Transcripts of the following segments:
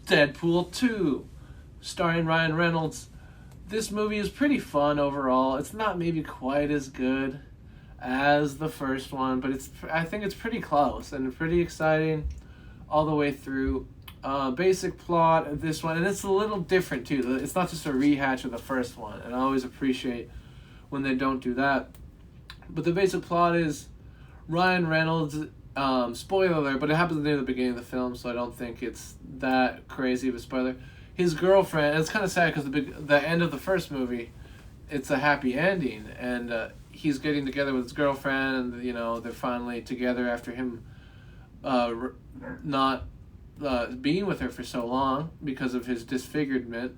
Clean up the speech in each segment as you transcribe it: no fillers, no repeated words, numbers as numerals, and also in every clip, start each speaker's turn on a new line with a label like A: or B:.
A: Deadpool 2, starring Ryan Reynolds. This movie is pretty fun overall. It's not maybe quite as good as the first one, but I think it's pretty close and pretty exciting all the way through. Basic plot of this one, and it's a little different too. It's not just a rehash of the first one, and I always appreciate when they don't do that. But the basic plot is Ryan Reynolds, spoiler alert, but it happens near the beginning of the film, so I don't think it's that crazy of a spoiler. His girlfriend, and it's kind of sad because the end of the first movie, it's a happy ending, and he's getting together with his girlfriend, and they're finally together after him not being with her for so long because of his disfigurement.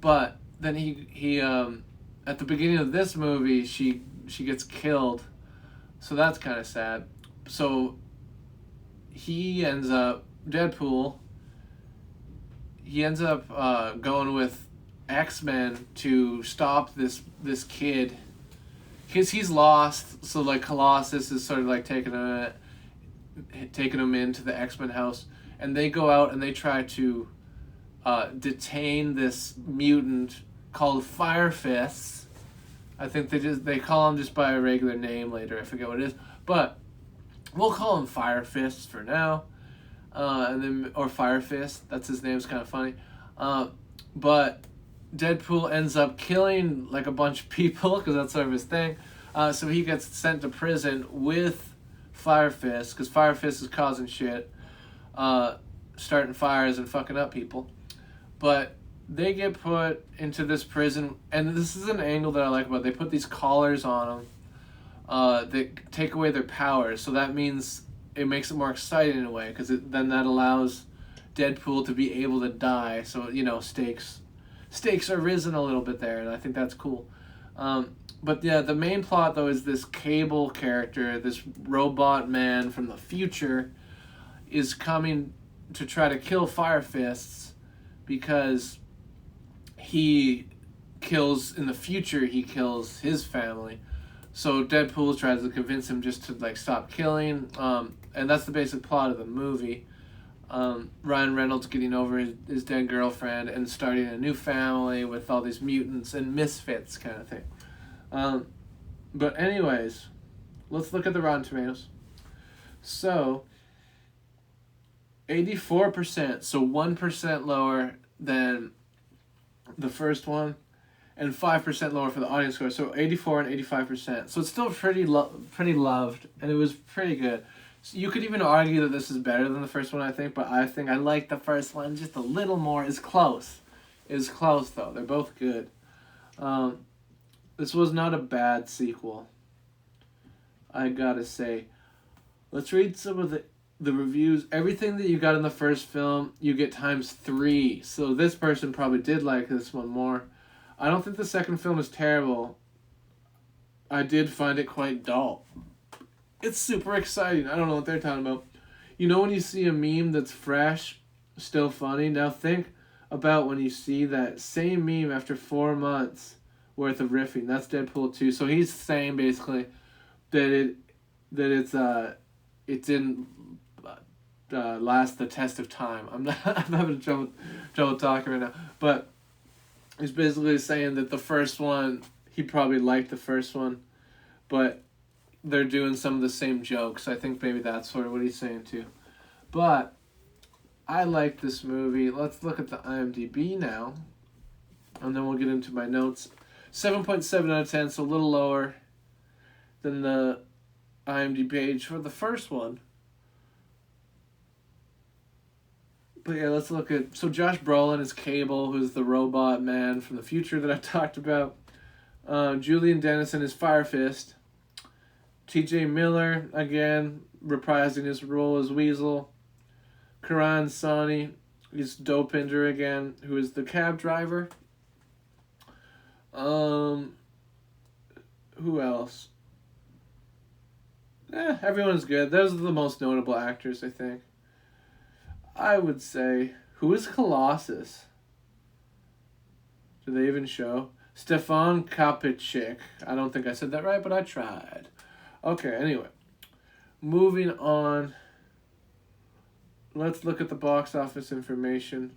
A: But then he at the beginning of this movie, she gets killed, so that's kind of sad. So he ends up Deadpool. He ends up going with X-Men to stop this kid, because he's lost. So like Colossus is sort of like taking him into the X-Men house, and they go out and they try to detain this mutant called Fire Fists. I think they call him just by a regular name later. I forget what it is, but we'll call him Fire Fists for now. Or Fire Fist, that's his name. It's kind of funny. But Deadpool ends up killing like a bunch of people because that's sort of his thing. So he gets sent to prison with Fire Fist because Fire Fist is causing shit, starting fires and fucking up people. But they get put into this prison, and this is an angle that I like about it. They put these collars on them that take away their powers. So that means it makes it more exciting in a way, because then that allows Deadpool to be able to die. So stakes are risen a little bit there, and I think that's cool. But yeah, the main plot though is this Cable character, this robot man from the future, is coming to try to kill Fire Fists because he kills his family. So Deadpool tries to convince him just to like stop killing, and that's the basic plot of the movie. Ryan Reynolds getting over his dead girlfriend and starting a new family with all these mutants and misfits kind of thing. But anyways, let's look at the Rotten Tomatoes. So 84%, so 1% lower than the first one, and 5% lower for the audience score. So 84 and 85%. So it's still pretty loved, and it was pretty good. So you could even argue that this is better than the first one, I think, but I think I like the first one just a little more. It's close. It's close, though. They're both good. This was not a bad sequel, I gotta say. Let's read some of the reviews. Everything that you got in the first film, you get times 3. So this person probably did like this one more. I don't think the second film is terrible. I did find it quite dull. It's super exciting. I don't know what they're talking about. When you see a meme that's fresh, still funny, now think about when you see that same meme after 4 months worth of riffing. That's Deadpool 2. So he's saying basically that it didn't last the test of time. I'm having trouble talking right now, but he's basically saying that the first one, he probably liked the first one, but they're doing some of the same jokes. I think maybe that's sort of what he's saying too. But I like this movie. Let's look at the IMDb now, and then we'll get into my notes. 7.7 out of 10, so a little lower than the IMDb page for the first one. But yeah, let's look at... So Josh Brolin is Cable, who's the robot man from the future that I talked about. Julian Dennison is Fire Fist. T.J. Miller, again, reprising his role as Weasel. Karan Soni is Dopinder again, who is the cab driver. Who else? Everyone's good. Those are the most notable actors, I think. I would say, who is Colossus? Do they even show? Stefan Kapicic. I don't think I said that right, but I tried. Okay, anyway. Moving on. Let's look at the box office information.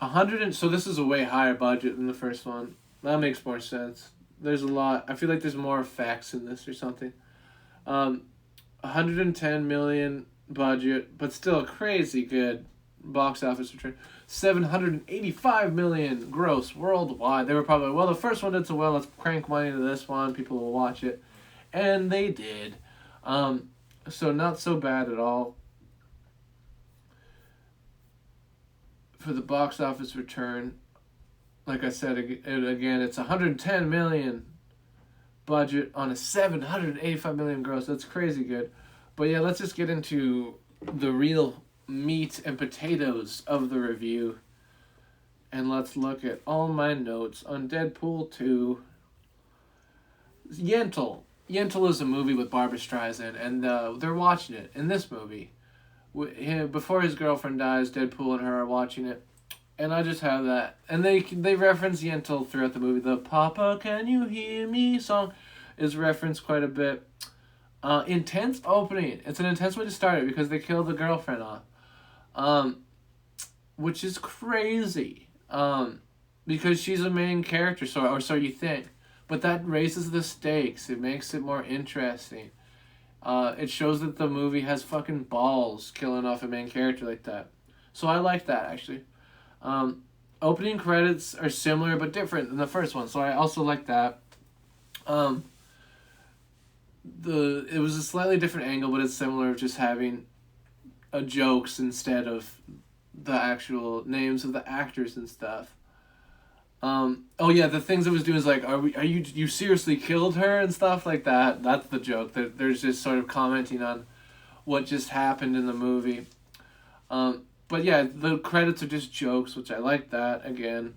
A: So this is a way higher budget than the first one. That makes more sense. There's a lot. I feel like there's more effects in this or something. 110 million budget, but still crazy good box office return. 785 million gross worldwide. They were probably, well, the first one did so well, let's crank money to this one, people will watch it. And they did. So not so bad at all. For the box office return, like I said again, it's 110 million budget on a 785 million gross. That's crazy good. But yeah, let's just get into the real meat and potatoes of the review. And let's look at all my notes on Deadpool 2. Yentl. Yentl is a movie with Barbra Streisand, and they're watching it in this movie. Before his girlfriend dies, Deadpool and her are watching it. And I just have that. And they reference Yentl throughout the movie. The Papa Can You Hear Me song is referenced quite a bit. Intense opening. It's an intense way to start it because they killed the girlfriend off. Which is crazy. Because she's a main character, or so you think. But that raises the stakes. It makes it more interesting. It shows that the movie has fucking balls killing off a main character like that. So I like that, actually. Opening credits are similar but different than the first one, so I also like that. It was a slightly different angle, but it's similar, just having jokes instead of the actual names of the actors and stuff. Oh yeah, the things it was doing is like, are you seriously killed her and stuff like that. That's the joke. That there's just sort of commenting on what just happened in the movie. But yeah, the credits are just jokes, which I like that again,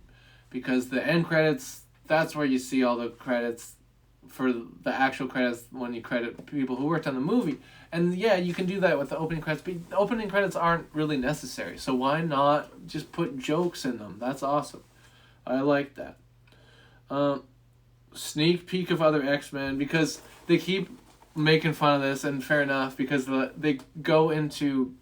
A: because the end credits, that's where you see all the credits for the actual credits when you credit people who worked on the movie. And yeah, you can do that with the opening credits, but the opening credits aren't really necessary. So why not just put jokes in them? That's awesome. I like that. Sneak peek of other X-Men, because they keep making fun of this, and fair enough, because they go into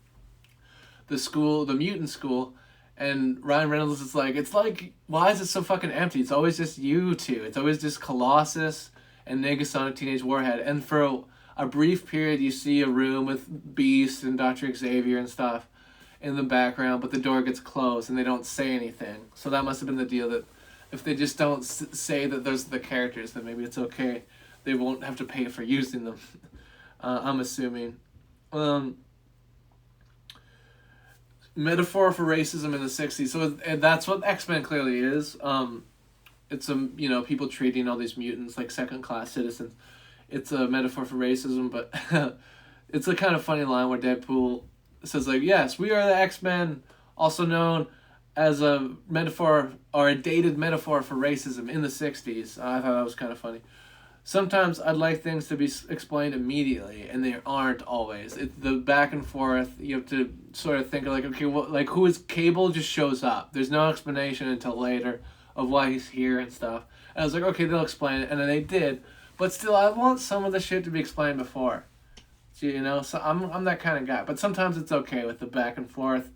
A: the school, the mutant school, and Ryan Reynolds is like, why is it so fucking empty? It's always just you two. It's always just Colossus and Negasonic Teenage Warhead. And for a brief period, you see a room with Beast and Dr. Xavier and stuff in the background, but the door gets closed and they don't say anything. So that must have been the deal, that if they just don't say that those are the characters, then maybe it's okay. They won't have to pay for using them. I'm assuming. Metaphor for racism in the 60s. So that's what X-Men clearly is. It's people treating all these mutants like second-class citizens. It's a metaphor for racism, but it's a kind of funny line where Deadpool says, like, yes, we are the X-Men, also known as a metaphor, or a dated metaphor for racism in the 60s. I thought that was kind of funny. Sometimes I'd like things to be explained immediately, and they aren't always. It's the back and forth. You have to sort of think of, like, okay, who is Cable? Just shows up. There's no explanation until later of why he's here and stuff. And I was like, okay, they'll explain it, and then they did. But still, I want some of the shit to be explained before. So I'm that kind of guy. But sometimes it's okay with the back and forth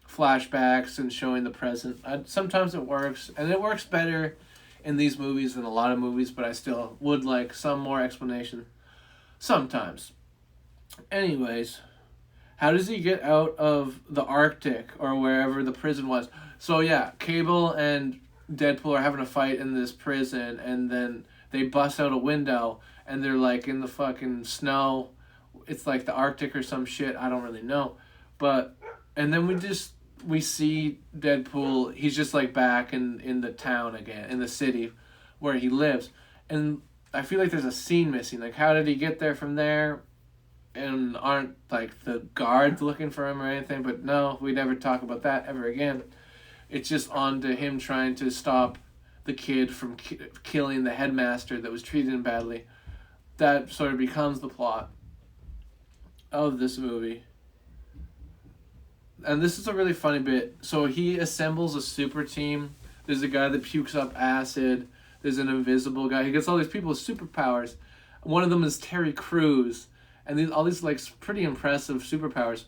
A: flashbacks and showing the present. Sometimes it works, and it works better in these movies than a lot of movies, but I still would like some more explanation sometimes. Anyways, how does he get out of the Arctic or wherever the prison was? So yeah, Cable and Deadpool are having a fight in this prison, and then they bust out a window, and they're like in the fucking snow. It's like the Arctic or some shit, I don't really know. And then we see Deadpool, he's just like back in the town again, in the city where he lives. And I feel like there's a scene missing. Like, how did he get there from there? And aren't like the guards looking for him or anything? But no, we never talk about that ever again. It's just on to him trying to stop the kid from killing the headmaster that was treating him badly. That sort of becomes the plot of this movie. And this is a really funny bit. So he assembles a super team. There's a guy that pukes up acid. There's an invisible guy. He gets all these people with superpowers. One of them is Terry Crews. And all these like pretty impressive superpowers.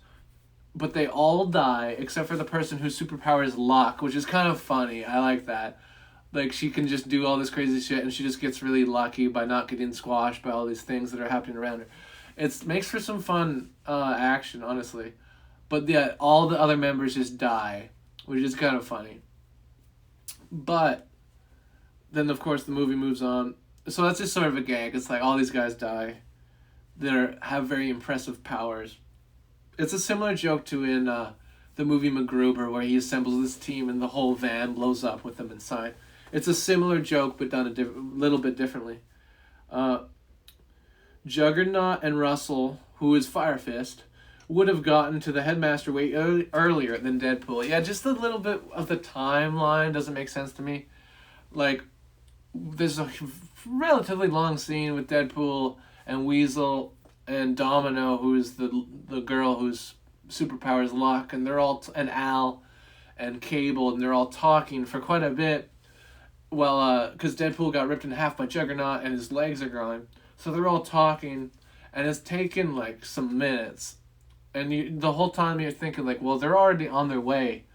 A: but they all die except for the person whose superpower is luck, which is kind of funny. I like that. Like, she can just do all this crazy shit, and she just gets really lucky by not getting squashed by all these things that are happening around her. It makes for some fun action, honestly. But yeah, all the other members just die, which is kind of funny. But then, of course, the movie moves on. So that's just sort of a gag. It's like all these guys die. They have very impressive powers. It's a similar joke to in the movie MacGruber, where he assembles this team and the whole van blows up with them inside. It's a similar joke, but done a little bit differently. Juggernaut and Russell, who is Fire Fist, would have gotten to the headmaster way earlier than Deadpool. Yeah, just a little bit of the timeline doesn't make sense to me. Like, there's a relatively long scene with Deadpool and Weasel and Domino, who's the girl whose superpower is luck, and they're all and Al and Cable, and they're all talking for quite a bit. Well, because Deadpool got ripped in half by Juggernaut and his legs are gone, so they're all talking, and it's taken like some minutes, and the whole time you're thinking like, well, they're already on their way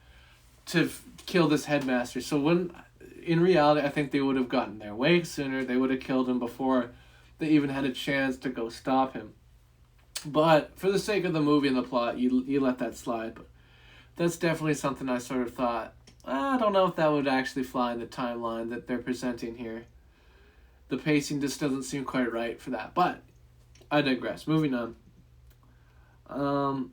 A: to kill this headmaster. So when in reality, I think they would have gotten there way sooner. They would have killed him before they even had a chance to go stop him. But for the sake of the movie and the plot, you let that slide. But that's definitely something I sort of thought, I don't know if that would actually fly in the timeline that they're presenting here. The pacing just doesn't seem quite right for that. But I digress. Moving on.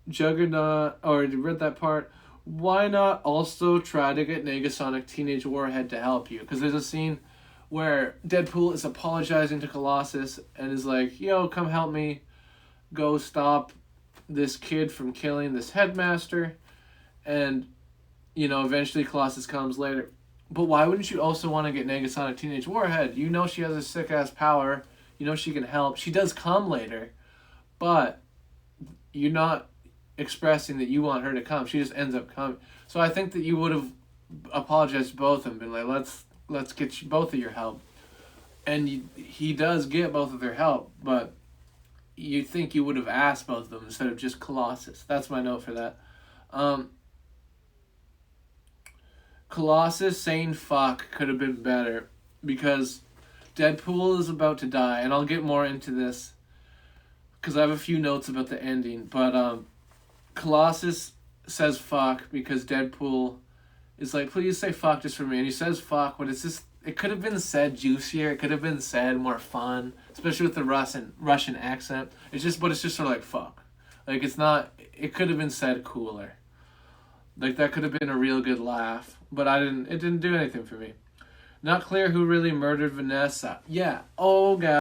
A: Juggernaut, or you read that part. Why not also try to get Negasonic Teenage Warhead to help you? Because there's a scene where Deadpool is apologizing to Colossus and is like, yo, come help me go stop this kid from killing this headmaster. And, you know, eventually Colossus comes later. But why wouldn't you also want to get Negasonic Teenage Warhead? You know she has a sick-ass power. You know she can help. She does come later. But you're not expressing that you want her to come. She just ends up coming. So I think that you would have apologized to both of them, been like, let's get you both of your help. And he does get both of their help, but you think you would have asked both of them instead of just Colossus. That's my note for that. Colossus saying fuck could have been better, because Deadpool is about to die, and I'll get more into this because I have a few notes about the ending, but Colossus says fuck because Deadpool is like, please say fuck just for me, and he says fuck, but it's just, it could have been said juicier, it could have been said more fun, especially with the Russian accent. It's just sort of like fuck. Like, it's not, it could have been said cooler. Like, that could have been a real good laugh, but it didn't do anything for me. Not clear who really murdered Vanessa. Yeah, oh god.